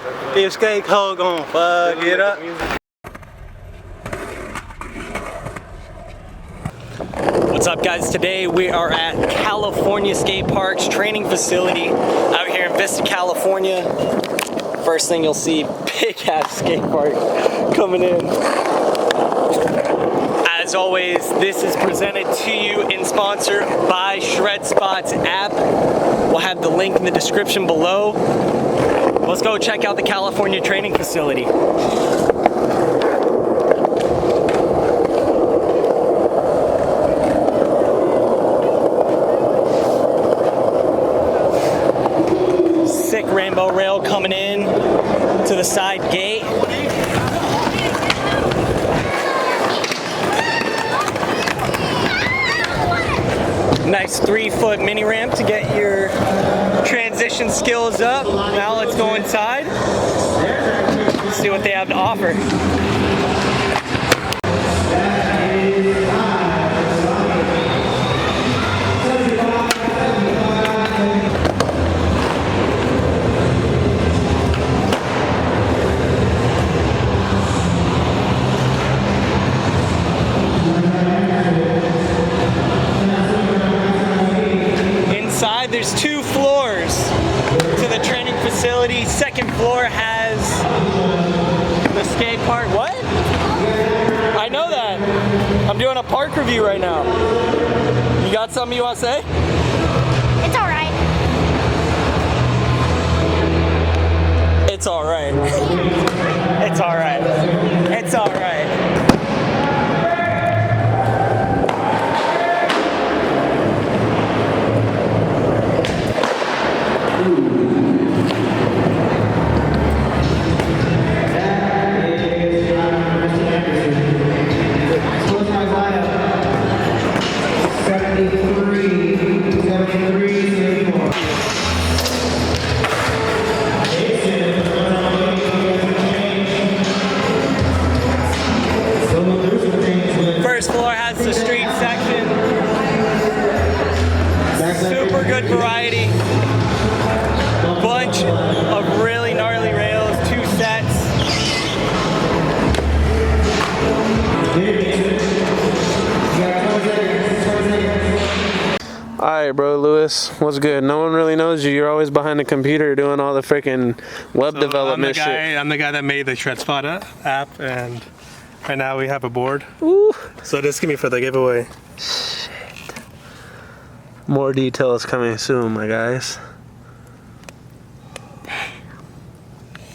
If skate code gon' fuck it up. What's up, guys? Today we are at California Skate Park's training facility out here in Vista, California. First thing you'll see, big ass skate park coming in. As always, this is presented to you and sponsored by SHREDSPOTS app. We'll have the link in the description below. Let's go check out the California training facility. Sick rainbow rail coming in to the side gate. Nice 3-foot mini ramp to get your transition skills up. Now let's go inside, see what they have to offer. There's 2 floors to the training facility. Second floor has the skate park. What? I know that. I'm doing a park review right now. You got something you want to say? It's alright. It's alright. It's alright. It's alright. First floor has the street section. Super good variety. Bunch of really gnarly rails, 2 sets. Alright, bro, Lewis, what's good? No one really knows you. You're always behind the computer doing all the freaking web development shit. I'm the guy that made the SHREDSPOTS app, and right now we have a board. Ooh. So this can be for the giveaway. Shit. More details coming soon, my guys.